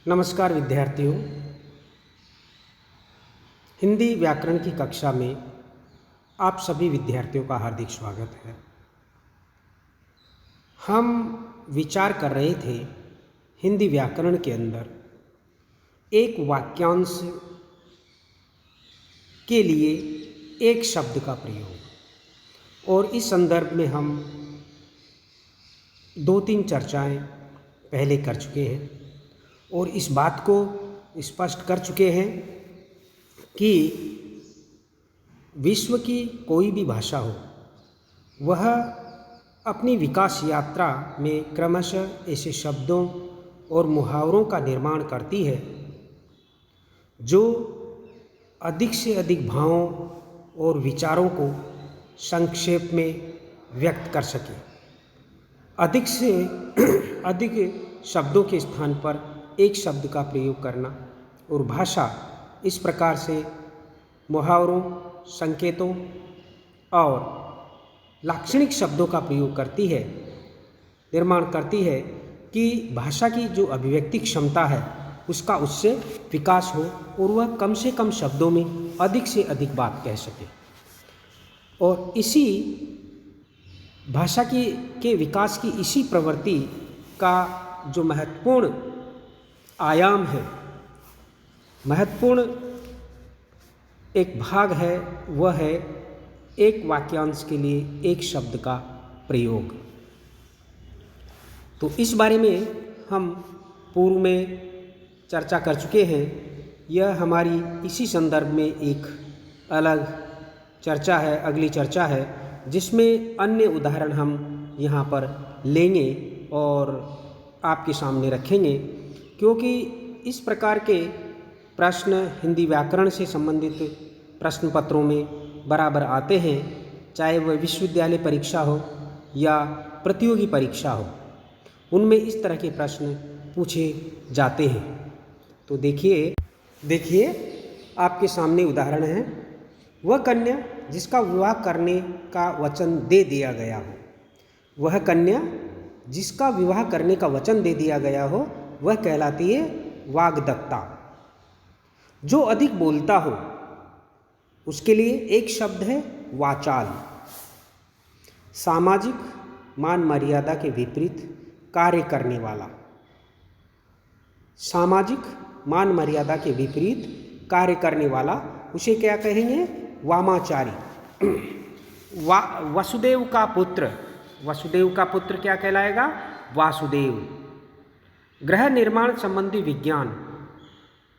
नमस्कार विद्यार्थियों। हिंदी व्याकरण की कक्षा में आप सभी विद्यार्थियों का हार्दिक स्वागत है। हम विचार कर रहे थे हिंदी व्याकरण के अंदर एक वाक्यांश के लिए एक शब्द का प्रयोग, और इस संदर्भ में हम 2-3 चर्चाएं पहले कर चुके हैं और इस बात को स्पष्ट कर चुके हैं कि विश्व की कोई भी भाषा हो, वह अपनी विकास यात्रा में क्रमशः ऐसे शब्दों और मुहावरों का निर्माण करती है जो अधिक से अधिक भावों और विचारों को संक्षेप में व्यक्त कर सके। अधिक से अधिक शब्दों के स्थान पर एक शब्द का प्रयोग करना, और भाषा इस प्रकार से मुहावरों, संकेतों और लाक्षणिक शब्दों का प्रयोग करती है, निर्माण करती है कि भाषा की जो अभिव्यक्ति क्षमता है उसका उससे विकास हो और वह कम से कम शब्दों में अधिक से अधिक बात कह सके। और इसी भाषा के विकास की इसी प्रवृत्ति का जो महत्वपूर्ण आयाम है, महत्वपूर्ण एक भाग है, वह है एक वाक्यांश के लिए एक शब्द का प्रयोग। तो इस बारे में हम पूर्व में चर्चा कर चुके हैं। यह हमारी इसी संदर्भ में एक अलग चर्चा है, अगली चर्चा है, जिसमें अन्य उदाहरण हम यहाँ पर लेंगे और आपके सामने रखेंगे, क्योंकि इस प्रकार के प्रश्न हिंदी व्याकरण से संबंधित प्रश्न पत्रों में बराबर आते हैं, चाहे वह विश्वविद्यालय परीक्षा हो या प्रतियोगी परीक्षा हो, उनमें इस तरह के प्रश्न पूछे जाते हैं। तो देखिए आपके सामने उदाहरण है। वह कन्या जिसका विवाह करने का वचन दे दिया गया हो, वह कन्या जिसका विवाह करने का वचन दे दिया गया हो, वह कहलाती है वाग्दत्ता। जो अधिक बोलता हो उसके लिए एक शब्द है वाचाल। सामाजिक मान मर्यादा के विपरीत कार्य करने वाला, सामाजिक मान मर्यादा के विपरीत कार्य करने वाला, उसे क्या कहेंगे? वामाचारी। वसुदेव का पुत्र, वसुदेव का पुत्र क्या कहलाएगा? वासुदेव। गृह निर्माण संबंधी विज्ञान,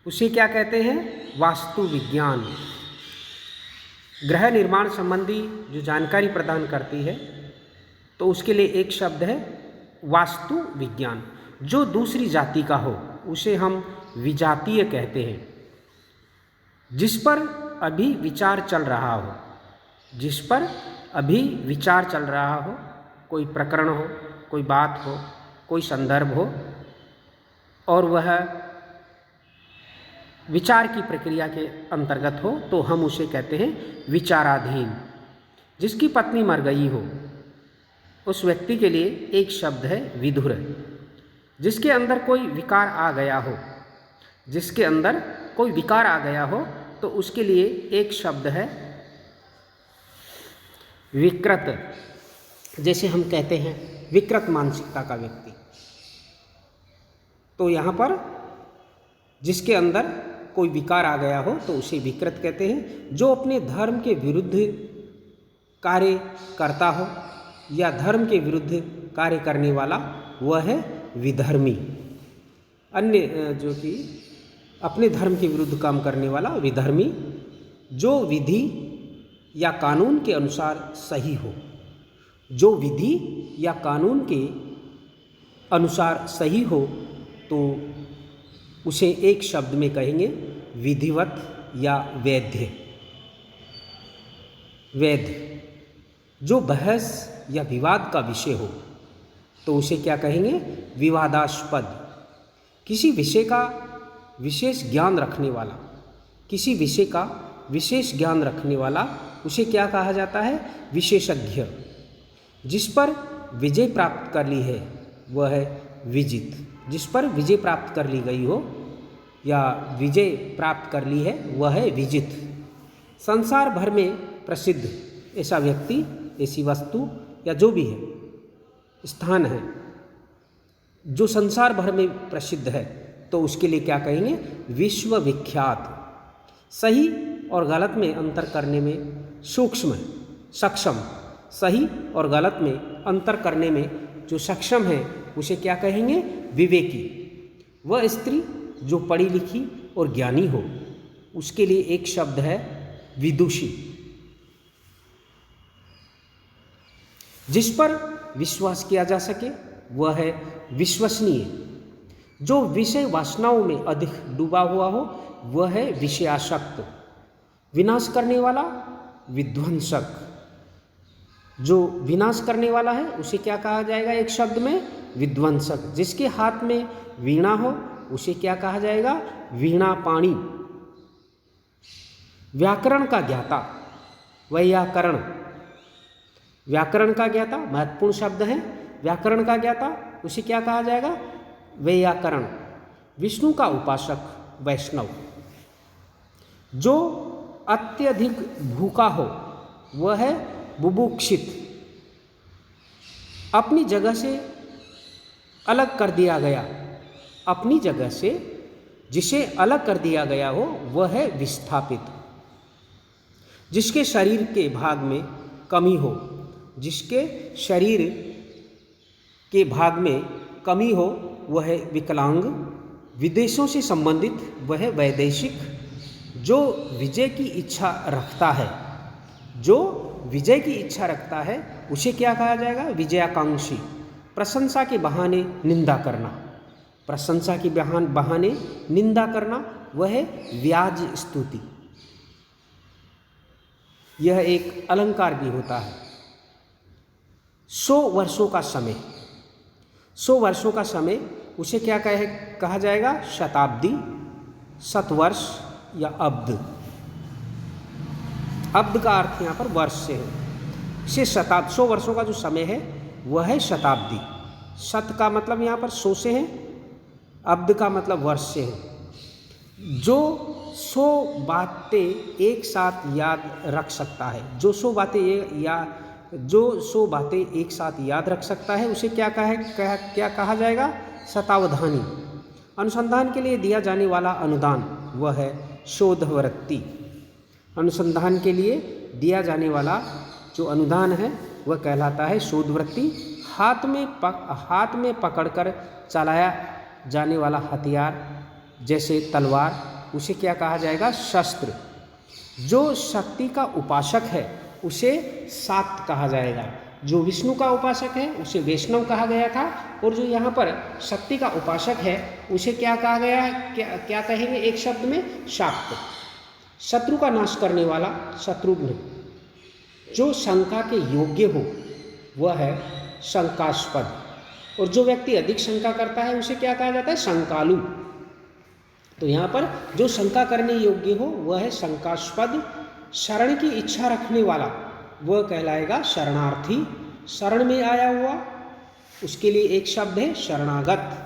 उसे क्या कहते हैं? वास्तु विज्ञान। गृह निर्माण संबंधी जो जानकारी प्रदान करती है, तो उसके लिए एक शब्द है वास्तु विज्ञान। जो दूसरी जाति का हो उसे हम विजातीय कहते हैं। जिस पर अभी विचार चल रहा हो, जिस पर अभी विचार चल रहा हो, कोई प्रकरण हो, कोई बात हो, कोई संदर्भ हो, और वह विचार की प्रक्रिया के अंतर्गत हो, तो हम उसे कहते हैं विचाराधीन। जिसकी पत्नी मर गई हो, उस व्यक्ति के लिए एक शब्द है विधुर। जिसके अंदर कोई विकार आ गया हो, जिसके अंदर कोई विकार आ गया हो, तो उसके लिए एक शब्द है विकृत। जैसे हम कहते हैं विकृत मानसिकता का व्यक्ति, तो यहाँ पर जिसके अंदर कोई विकार आ गया हो तो उसे विकृत कहते हैं। जो अपने धर्म के विरुद्ध कार्य करता हो या धर्म के विरुद्ध कार्य करने वाला, वह है विधर्मी। अन्य जो कि अपने धर्म के विरुद्ध काम करने वाला विधर्मी। जो विधि या कानून के अनुसार सही हो, जो विधि या कानून के अनुसार सही हो, तो उसे एक शब्द में कहेंगे विधिवत या वैध। वैध। जो बहस या विवाद का विषय हो, तो उसे क्या कहेंगे? विवादास्पद। किसी विषय का विशेष ज्ञान रखने वाला, किसी विषय का विशेष ज्ञान रखने वाला, उसे क्या कहा जाता है? विशेषज्ञ। जिस पर विजय प्राप्त कर ली है, वह है विजित। जिस पर विजय प्राप्त कर ली गई हो या विजय प्राप्त कर ली है वह है विजित। संसार भर में प्रसिद्ध ऐसा व्यक्ति, ऐसी वस्तु या जो भी है, स्थान है जो संसार भर में प्रसिद्ध है, तो उसके लिए क्या कहेंगे? विश्वविख्यात। सही और गलत में अंतर करने में सूक्ष्म, सक्षम। सही और गलत में अंतर करने में जो सक्षम है उसे क्या कहेंगे? विवेकी। वह स्त्री जो पढ़ी लिखी और ज्ञानी हो, उसके लिए एक शब्द है विदुषी। जिस पर विश्वास किया जा सके वह है विश्वसनीय। जो विषय वासनाओं में अधिक डूबा हुआ हो वह है विषयासक्त। विनाश करने वाला विध्वंसक। जो विनाश करने वाला है उसे क्या कहा जाएगा? एक शब्द में विध्वंसक। जिसके हाथ में वीणा हो उसे क्या कहा जाएगा? वीणा पाणी। व्याकरण का ज्ञाता, वैयाकरण। व्याकरण का ज्ञाता महत्वपूर्ण शब्द है। व्याकरण का ज्ञाता उसे क्या कहा जाएगा? वैयाकरण। विष्णु का उपासक वैष्णव। जो अत्यधिक भूखा हो वह है बुभुक्षित। अपनी जगह से अलग कर दिया गया, अपनी जगह से जिसे अलग कर दिया गया हो वह है विस्थापित। जिसके शरीर के भाग में कमी हो, जिसके शरीर के भाग में कमी हो वह है विकलांग। विदेशों से संबंधित वह है वैदेशिक। जो विजय की इच्छा रखता है, जो विजय की इच्छा रखता है उसे क्या कहा जाएगा? विजयाकांक्षी। प्रशंसा के बहाने निंदा करना, प्रशंसा के बहाने निंदा करना वह है व्याज स्तुति। यह एक अलंकार भी होता है। 100 वर्षों का समय, 100 वर्षों का समय उसे क्या कहा जाएगा? शताब्दी, शतवर्ष या अब्द। अब्द का अर्थ यहाँ पर वर्ष से है। इसे 100 वर्षों का जो समय है वह है शताब्दी। शत का मतलब यहाँ पर 100 से है, अब्द का मतलब वर्ष से है। जो 100 बातें एक साथ याद रख सकता है, जो 100 बातें एक साथ याद रख सकता है उसे क्या कहा जाएगा? शतावधानी। अनुसंधान के लिए दिया जाने वाला अनुदान वह है शोधवृत्ति। अनुसंधान के लिए दिया जाने वाला जो अनुदान है वह कहलाता है शोधवृत्ति। हाथ में पकड़कर चलाया जाने वाला हथियार जैसे तलवार उसे क्या कहा जाएगा? शस्त्र। जो शक्ति का उपासक है उसे शाक्त कहा जाएगा। जो विष्णु का उपासक है उसे वैष्णव कहा गया था, और जो यहाँ पर शक्ति का उपासक है उसे क्या कहा गया है? क्या कहेंगे एक शब्द में? शाक्त। शत्रु का नाश करने वाला शत्रुघ्न। जो शंका के योग्य हो वह है शंकास्पद, और जो व्यक्ति अधिक शंका करता है उसे क्या कहा जाता है? शंकालु। तो यहाँ पर जो शंका करने योग्य हो वह है शंकास्पद। शरण की इच्छा रखने वाला वह कहलाएगा शरणार्थी। शरण में आया हुआ उसके लिए एक शब्द है शरणागत।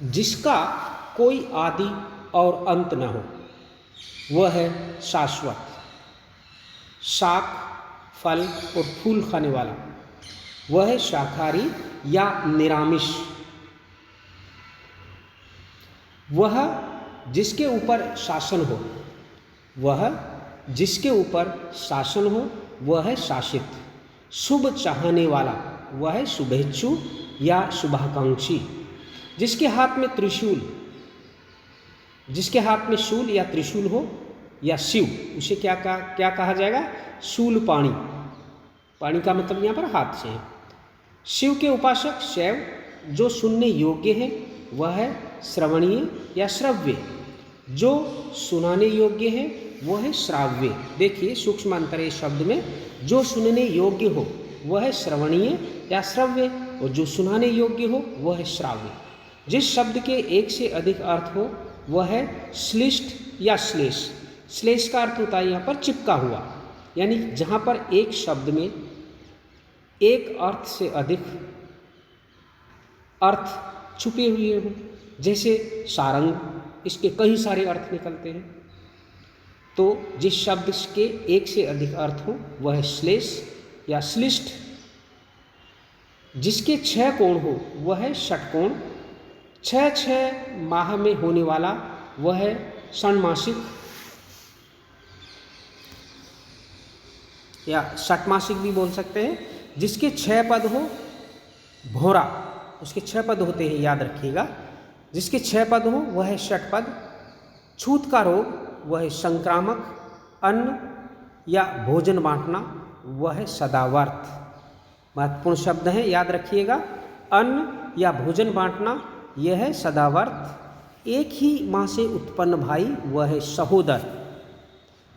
जिसका कोई आदि और अंत न हो वह है शाश्वत। शाक, फल और फूल खाने वाला वह है शाकाहारी या निरामिष। वह जिसके ऊपर शासन हो, वह जिसके ऊपर शासन हो वह है शासित। शुभ चाहने वाला वह है शुभेच्छु या शुभाकांक्षी। जिसके हाथ में त्रिशूल, जिसके हाथ में शूल या त्रिशूल हो या शिव उसे क्या कहा जाएगा? शूल पाणी। पाणी का मतलब यहाँ पर हाथ से है। शिव के उपासक शैव। जो सुनने योग्य है वह है श्रवणीय या श्रव्य। जो सुनाने योग्य है वह है श्राव्य। देखिए सूक्ष्म अंतर है शब्द में। जो सुनने योग्य हो वह है श्रवणीय या श्रव्य, और जो सुनाने योग्य हो वह है श्राव्य। जिस शब्द के एक से अधिक अर्थ हो वह है श्लिष्ट या श्लेष। श्लेष का अर्थ होता है यहाँ पर चिपका हुआ, यानी जहाँ पर एक शब्द में एक अर्थ से अधिक अर्थ छुपे हुए हों, जैसे सारंग, इसके कई सारे अर्थ निकलते हैं। तो जिस शब्द के एक से अधिक अर्थ हो वह श्लेष या श्लिष्ट, जिसके 6 कोण हो वह है षटकोण, 6 माह में होने वाला वह है षण्मासिक या षटमासिक भी बोल सकते हैं। जिसके 6 पद हो भौरा, उसके 6 पद होते हैं, याद रखिएगा। जिसके 6 पद हो वह है षटपद। छूत का रोग वह है संक्रामक। अन्न या भोजन बांटना वह है सदावर्त। महत्वपूर्ण शब्द हैं, याद रखिएगा। अन्न या भोजन बांटना यह है सदावर्त। एक ही माँ से उत्पन्न भाई वह है सहोदर।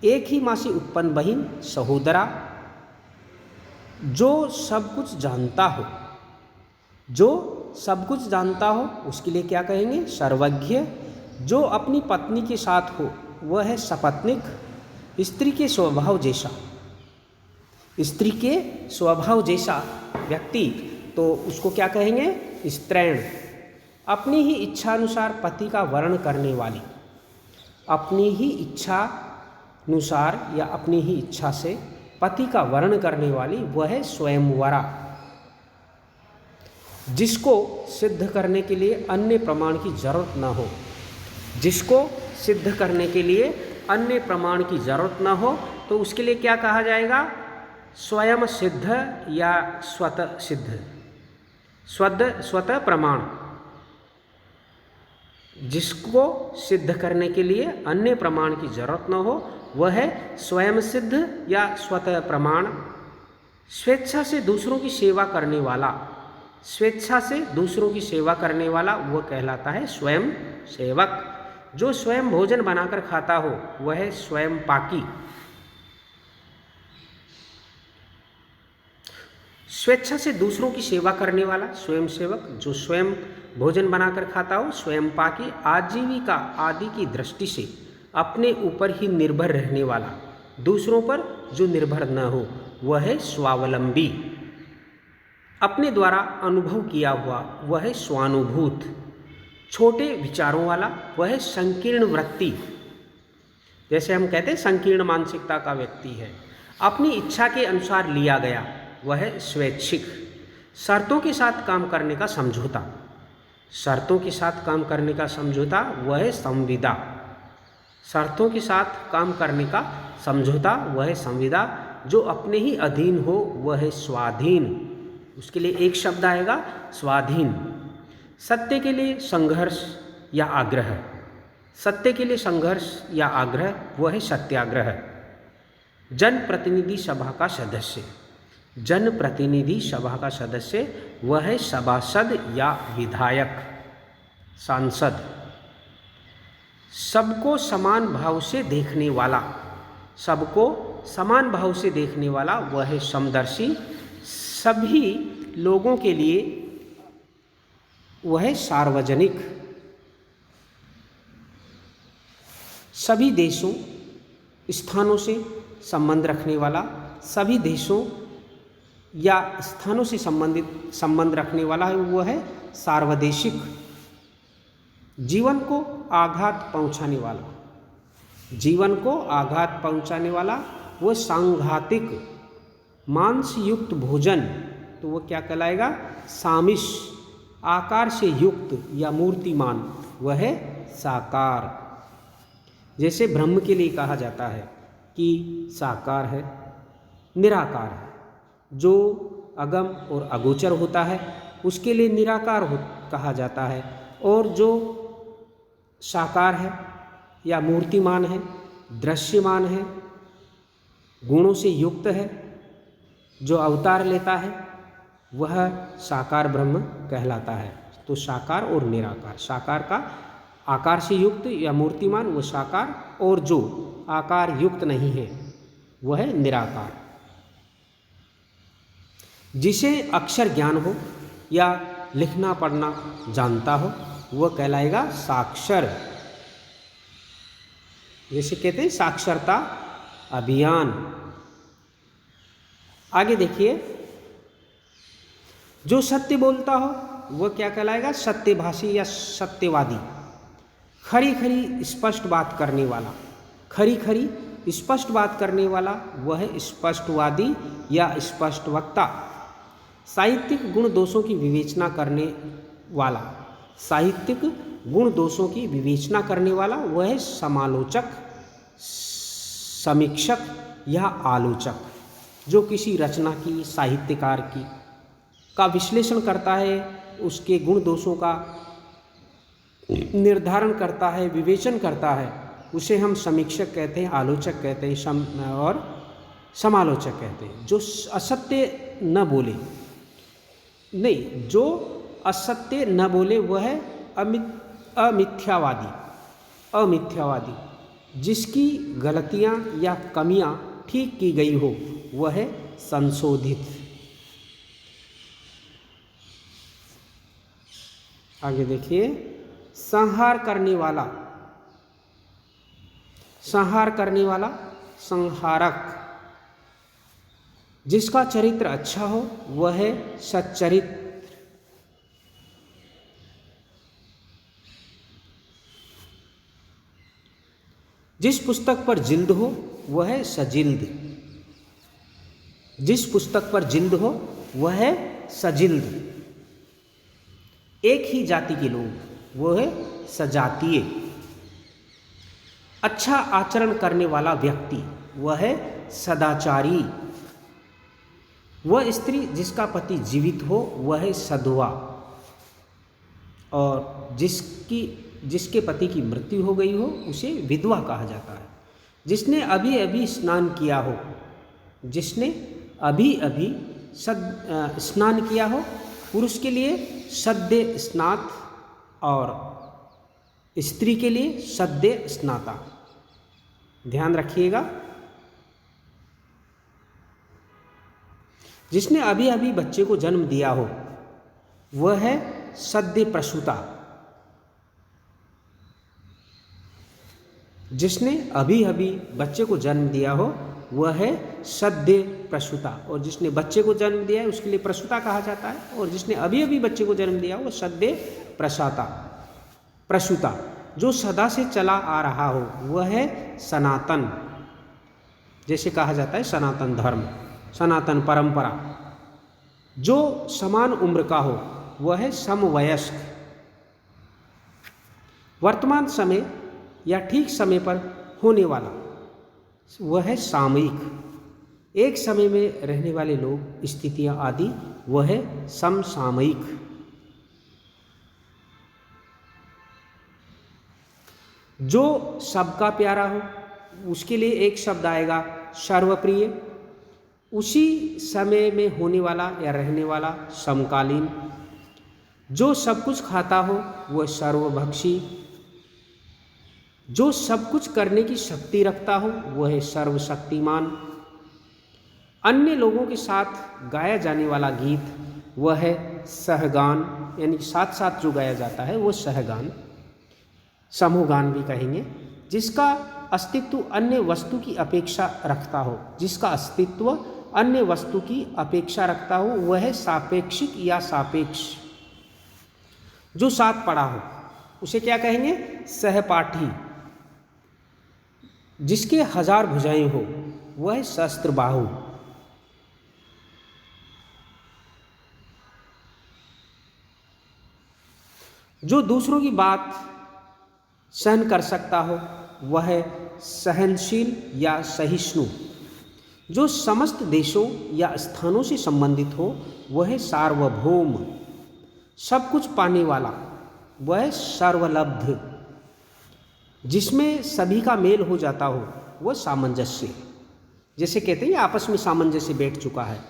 एक ही माँ से उत्पन्न बहन सहोदरा। जो सब कुछ जानता हो, जो सब कुछ जानता हो उसके लिए क्या कहेंगे? सर्वज्ञ। जो अपनी पत्नी के साथ हो वह है सपत्निक। स्त्री के स्वभाव जैसा, स्त्री के स्वभाव जैसा व्यक्ति तो उसको क्या कहेंगे? स्त्रैण। अपनी ही इच्छा अनुसार पति का वर्ण करने वाली, अपनी ही इच्छा अनुसार या अपनी ही इच्छा से पति का वर्ण करने वाली वह है स्वयंवरा। जिसको सिद्ध करने के लिए अन्य प्रमाण की जरूरत न हो, जिसको सिद्ध करने के लिए अन्य प्रमाण की जरूरत न हो तो उसके लिए क्या कहा जाएगा? स्वयं सिद्ध या स्वतः सिद्ध, स्वतः प्रमाण। जिसको सिद्ध करने के लिए अन्य प्रमाण की जरूरत न हो वह है स्वयं सिद्ध या स्वतः प्रमाण। स्वेच्छा से दूसरों की सेवा करने वाला, स्वेच्छा से दूसरों की सेवा करने वाला वह कहलाता है स्वयं सेवक। जो स्वयं भोजन बनाकर खाता हो वह है स्वयं पाकी। स्वेच्छा से दूसरों की सेवा करने वाला स्वयं सेवक। जो स्वयं भोजन बनाकर खाता हो स्वयं पाकी। आजीविका आदि की दृष्टि से अपने ऊपर ही निर्भर रहने वाला, दूसरों पर जो निर्भर न हो वह है स्वावलंबी। अपने द्वारा अनुभव किया हुआ वह है स्वानुभूत। छोटे विचारों वाला वह है संकीर्ण वृत्ति, जैसे हम कहते हैं संकीर्ण मानसिकता का व्यक्ति है। अपनी इच्छा के अनुसार लिया गया वह है स्वैच्छिक। शर्तों के साथ काम करने का समझौता, शर्तों के साथ काम करने का समझौता वह है संविदा। शर्तों के साथ काम करने का समझौता वह है संविदा। जो अपने ही अधीन हो वह है स्वाधीन। उसके लिए एक शब्द आएगा स्वाधीन। सत्य के लिए संघर्ष या आग्रह, सत्य के लिए संघर्ष या आग्रह वह है सत्याग्रह। जनप्रतिनिधि सभा का सदस्य, जनप्रतिनिधि सभा का सदस्य वह है सभासद या विधायक, सांसद। सबको समान भाव से देखने वाला, सबको समान भाव से देखने वाला वह है समदर्शी। सभी लोगों के लिए वह है सार्वजनिक। सभी देशों स्थानों से संबंध रखने वाला, सभी देशों या स्थानों से संबंध रखने वाला है वह है सार्वदेशिक। जीवन को आघात पहुंचाने वाला, जीवन को आघात पहुंचाने वाला वह सांघातिक। मांस युक्त भोजन तो वह क्या कहलाएगा? सामिष। आकार से युक्त या मूर्तिमान वह है साकार। जैसे ब्रह्म के लिए कहा जाता है कि साकार है, निराकार है। जो अगम और अगोचर होता है उसके लिए निराकार कहा जाता है। और जो साकार है या मूर्तिमान है, दृश्यमान है, गुणों से युक्त है, जो अवतार लेता है वह साकार ब्रह्म कहलाता है। तो साकार और निराकार, साकार का आकार से युक्त या मूर्तिमान वह साकार, और जो आकार युक्त नहीं है वह है निराकार। जिसे अक्षर ज्ञान हो या लिखना पढ़ना जानता हो वह कहलाएगा साक्षर। जैसे कहते हैं साक्षरता अभियान। आगे देखिए, जो सत्य बोलता हो वह क्या कहलाएगा? सत्यभाषी या सत्यवादी। खरी खरी स्पष्ट बात करने वाला, खरी खरी स्पष्ट बात करने वाला वह स्पष्टवादी या स्पष्ट वक्ता। साहित्यिक गुण दोषों की विवेचना करने वाला, साहित्यिक गुण दोषों की विवेचना करने वाला वह समालोचक, समीक्षक या आलोचक। जो किसी रचना की, साहित्यकार की का विश्लेषण करता है, उसके गुण दोषों का निर्धारण करता है, विवेचन करता है, उसे हम समीक्षक कहते हैं, आलोचक कहते हैं और समालोचक कहते हैं। जो असत्य न बोले, नहीं, जो असत्य न बोले वह अमिथ्यावादी, अमिथ्यावादी। जिसकी गलतियां या कमियां ठीक की गई हो वह संशोधित। आगे देखिए, संहार करने वाला, संहार करने वाला संहारक। जिसका चरित्र अच्छा हो वह सच्चरित्र। जिस पुस्तक पर जिल्द हो वह सजिल्द, जिस पुस्तक पर जिल्द हो वह सजिल्द। एक ही जाति के लोग वह सजातीय। अच्छा आचरण करने वाला व्यक्ति वह सदाचारी। वह स्त्री जिसका पति जीवित हो वह सधवा, और जिसके पति की मृत्यु हो गई हो उसे विधवा कहा जाता है। जिसने अभी अभी स्नान किया हो, जिसने अभी अभी स्नान किया हो, पुरुष के लिए सद्य स्नात और स्त्री के लिए सद्य स्नाता। ध्यान रखिएगा। जिसने अभी अभी बच्चे को जन्म दिया हो वह है सद्य प्रसूता। जिसने अभी अभी बच्चे को जन्म दिया हो वह है सद्य प्रसूता, और जिसने बच्चे को जन्म दिया है उसके लिए प्रसूता कहा जाता है, और जिसने अभी अभी बच्चे को जन्म दिया वो सद्य प्रसाता, प्रसूता। जो सदा से चला आ रहा हो वह है सनातन, जैसे कहा जाता है सनातन धर्म, सनातन परंपरा। जो समान उम्र का हो वह है समवयस्क। वर्तमान समय या ठीक समय पर होने वाला वह है सामयिक। एक समय में रहने वाले लोग, स्थितियां आदि वह है समसामयिक। जो सबका प्यारा हो उसके लिए एक शब्द आएगा सर्वप्रिय। उसी समय में होने वाला या रहने वाला समकालीन। जो सब कुछ खाता हो वह सर्वभक्षी। जो सब कुछ करने की शक्ति रखता हो वह है सर्वशक्तिमान। अन्य लोगों के साथ गाया जाने वाला गीत वह है सहगान, यानी साथ साथ जो गाया जाता है वो सहगान, समूहगान भी कहेंगे। जिसका अस्तित्व अन्य वस्तु की अपेक्षा रखता हो, जिसका अस्तित्व अन्य वस्तु की अपेक्षा रखता हो वह है सापेक्षिक या सापेक्ष। जो साथ पड़ा हो उसे क्या कहेंगे? सहपाठी। जिसके 1000 भुजाएं हो वह सहस्त्रबाहु। जो दूसरों की बात सहन कर सकता हो वह है सहनशील या सहिष्णु। जो समस्त देशों या स्थानों से संबंधित हो वह है सार्वभौम। सब कुछ पाने वाला वह है सर्वलब्ध। जिसमें सभी का मेल हो जाता हो वह सामंजस्य। जैसे कहते हैं आपस में सामंजस्य बैठ चुका है,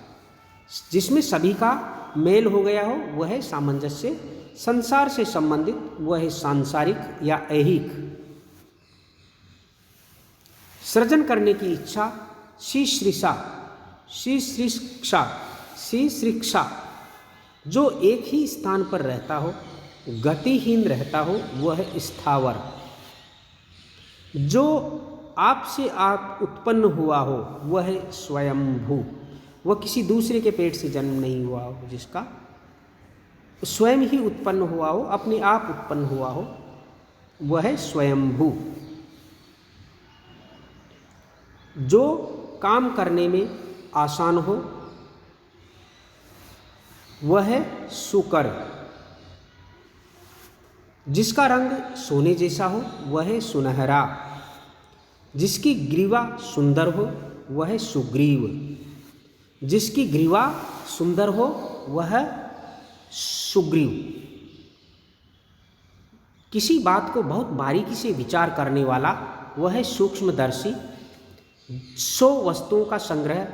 जिसमें सभी का मेल हो गया हो वह है सामंजस्य। संसार से संबंधित वह है सांसारिक या ऐहिक। सृजन करने की इच्छा शीश्रिषा, शीश्रिक्षा, शीश्रिक्षा। जो एक ही स्थान पर रहता हो, गतिहीन रहता हो वह है स्थावर। जो आपसे आप उत्पन्न हुआ हो वह है स्वयंभू। वह किसी दूसरे के पेट से जन्म नहीं हुआ हो जिसका, स्वयं ही उत्पन्न हुआ हो, अपने आप उत्पन्न हुआ हो, वह है स्वयंभू। जो काम करने में आसान हो, वह है सुकर। जिसका रंग सोने जैसा हो, वह है सुनहरा। जिसकी ग्रीवा सुंदर हो, वह है सुग्रीव। जिसकी ग्रीवा सुंदर हो, वह सुग्रीव। किसी बात को बहुत बारीकी से विचार करने वाला, वह है सूक्ष्मदर्शी। 100 वस्तुओं का संग्रह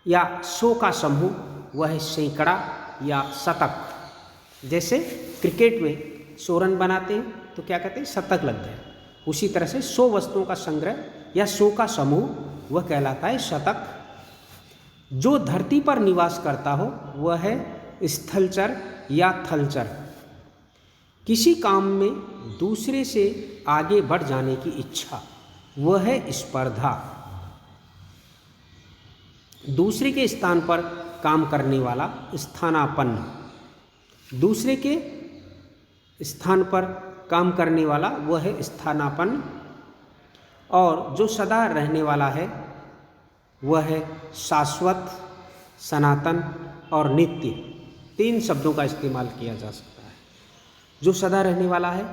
या 100 का समूह, वह है सैकड़ा या शतक। जैसे क्रिकेट में 100 रन बनाते हैं तो क्या कहते हैं, शतक लग गए। उसी तरह से 100 वस्तुओं का संग्रह या 100 का समूह, वह कहलाता है शतक। जो धरती पर निवास करता हो, वह है स्थलचर या थलचर। किसी काम में दूसरे से आगे बढ़ जाने की इच्छा, वह है स्पर्धा। दूसरे के स्थान पर काम करने वाला स्थानापन्न। दूसरे के स्थान पर काम करने वाला, वह है स्थानापन्न। और जो सदा रहने वाला है, वह है शाश्वत, सनातन और नित्य। 3 शब्दों का इस्तेमाल किया जा सकता है। जो सदा रहने वाला है,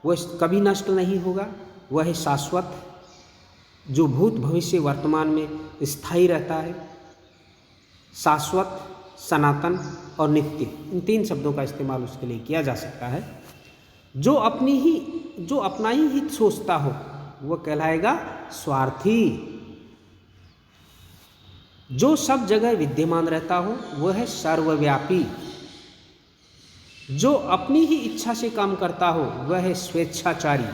वह कभी नष्ट नहीं होगा, वह है शाश्वत। जो भूत भविष्य वर्तमान में स्थायी रहता है, शाश्वत, सनातन और नित्य। इन 3 शब्दों का इस्तेमाल उसके लिए किया जा सकता है। जो अपना ही हित सोचता हो, वह कहलाएगा स्वार्थी। जो सब जगह विद्यमान रहता हो, वह है सर्वव्यापी। जो अपनी ही इच्छा से काम करता हो, वह है स्वेच्छाचारी।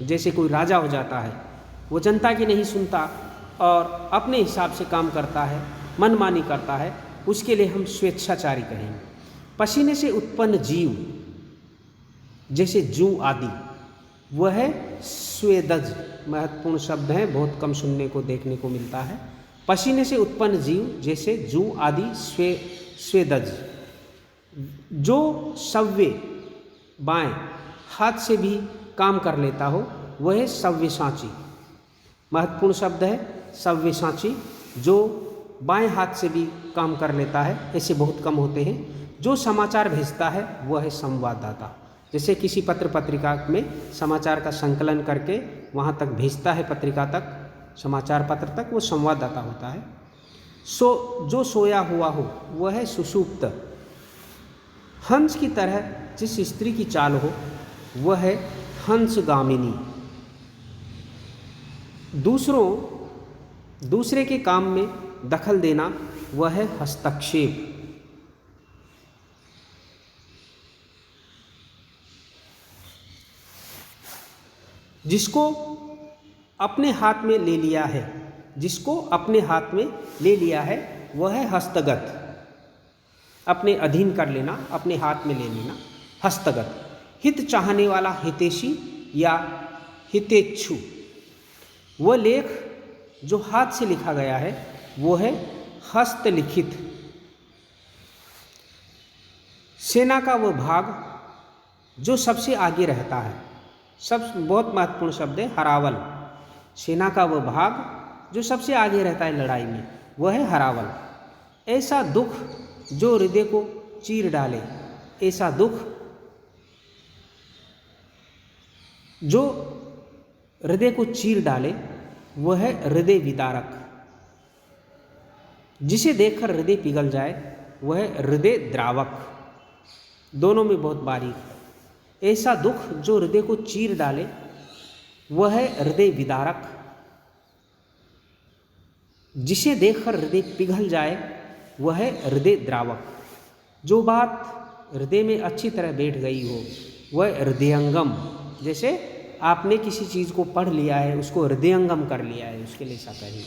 जैसे कोई राजा हो जाता है, वो जनता की नहीं सुनता और अपने हिसाब से काम करता है, मनमानी करता है, उसके लिए हम स्वेच्छाचारी कहेंगे। पसीने से उत्पन्न जीव, जैसे जूं आदि, वह है स्वेदज। महत्वपूर्ण शब्द है, बहुत कम सुनने को देखने को मिलता है। पसीने से उत्पन्न जीव, जैसे जूं आदि, स्वेदज। जो सव्य बाएं हाथ से भी काम कर लेता हो, वह है सव्यसाची। महत्वपूर्ण शब्द है सव्यसाची। जो बाएं हाथ से भी काम कर लेता है, ऐसे बहुत कम होते हैं। जो समाचार भेजता है, वह है संवाददाता। जैसे किसी पत्र पत्रिका में समाचार का संकलन करके वहाँ तक भेजता है, पत्रिका तक, समाचार पत्र तक, वो संवाददाता होता है। जो सोया हुआ हो, वह है सुषुप्त। हंस की तरह जिस स्त्री की चाल हो, वह है हंसगामिनी। दूसरे के काम में दखल देना, वह है हस्तक्षेप। जिसको अपने हाथ में ले लिया है, वह है हस्तगत। अपने अधीन कर लेना, अपने हाथ में ले लेना, हस्तगत। हित चाहने वाला हितैषी या हितेच्छु। वह लेख जो हाथ से लिखा गया है, वो है हस्तलिखित। सेना का वह भाग जो सबसे आगे रहता है, बहुत महत्वपूर्ण शब्द है, हरावल। सेना का वह भाग जो सबसे आगे रहता है लड़ाई में, वह है हरावल। ऐसा दुख जो हृदय को चीर डाले, ऐसा दुख जो हृदय को चीर डाले, वह है हृदय विदारक। जिसे देखकर हृदय पिघल जाए, वह है हृदय द्रावक। दोनों में बहुत बारीक है। ऐसा दुख जो हृदय को चीर डाले, वह है हृदय विदारक। जिसे देखकर हृदय पिघल जाए, वह है हृदय द्रावक। जो बात हृदय में अच्छी तरह बैठ गई हो, वह हृदयंगम। जैसे आपने किसी चीज़ को पढ़ लिया है, उसको हृदयंगम कर लिया है, उसके लिए ऐसा कहिए।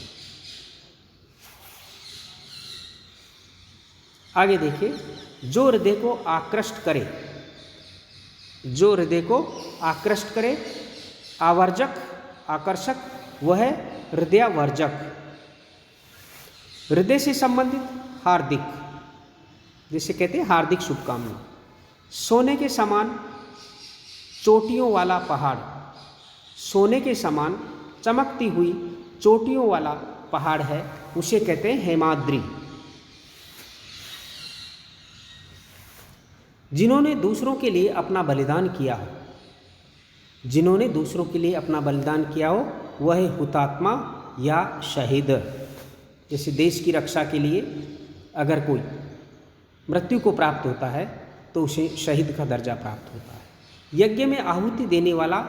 आगे देखिए, जो हृदय को आकृष्ट करे, आवर्जक, आकर्षक, वह है हृदयावर्जक। हृदय से संबंधित हार्दिक, जिसे कहते हैं हार्दिक शुभकामना। सोने के समान चोटियों वाला पहाड़, सोने के समान चमकती हुई चोटियों वाला पहाड़ है, उसे कहते हैं हेमाद्रि। जिन्होंने दूसरों के लिए अपना बलिदान किया हो, जिन्होंने दूसरों के लिए अपना बलिदान किया हो, वह हुतात्मा या शहीद। जैसे देश की रक्षा के लिए अगर कोई मृत्यु को प्राप्त होता है तो उसे शहीद का दर्जा प्राप्त होता है। यज्ञ में आहुति देने वाला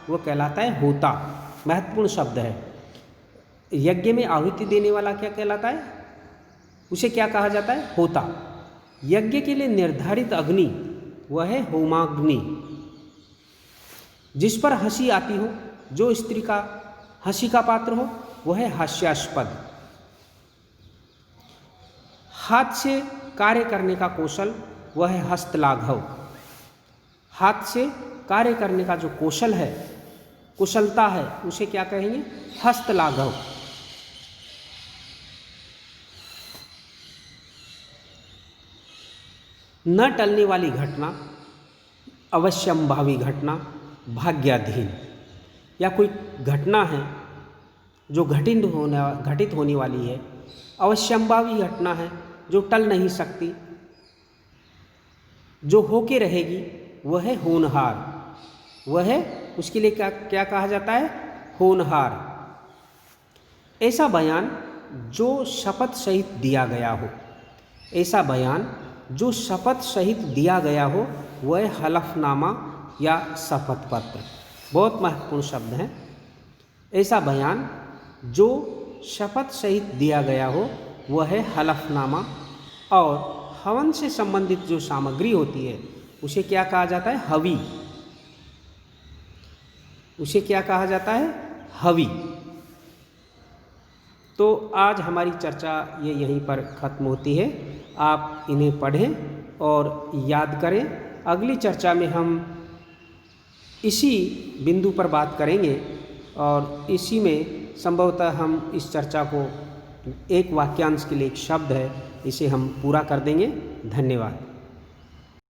वो कहलाता है होता। महत्वपूर्ण शब्द है। यज्ञ में आहुति देने वाला क्या कहलाता है? उसे क्या कहा जाता है? होता। यज्ञ के लिए निर्धारित अग्नि वह है होमाग्नि। जिस पर हंसी आती हो, जो स्त्री का हंसी का पात्र हो, वह है हास्यास्पद। हाथ से कार्य करने का कौशल वह है हस्तलाघव। हाथ से कार्य करने का जो कौशल है, कुशलता है, उसे क्या कहेंगे? हस्तलाघव। न टलने वाली घटना, अवश्यंभावी घटना, भाग्याधीन। या कोई घटना है जो घटित होने वाली है, अवश्यंभावी घटना है जो टल नहीं सकती, जो होके रहेगी, वह है होनहार। वह है, उसके लिए क्या क्या कहा जाता है? होनहार। ऐसा बयान जो शपथ सहित दिया गया हो, ऐसा बयान जो शपथ सहित दिया गया हो, वह हलफनामा या शपथ पत्र। बहुत महत्वपूर्ण शब्द है। ऐसा बयान जो शपथ सहित दिया गया हो, वह है हलफनामा। और हवन से संबंधित जो सामग्री होती है, उसे क्या कहा जाता है? हवी। उसे क्या कहा जाता है? हवी। तो आज हमारी चर्चा ये यहीं पर ख़त्म होती है। आप इन्हें पढ़ें और याद करें। अगली चर्चा में हम इसी बिंदु पर बात करेंगे और इसी में संभवतः हम इस चर्चा को एक वाक्यांश के लिए एक शब्द है, इसे हम पूरा कर देंगे। धन्यवाद।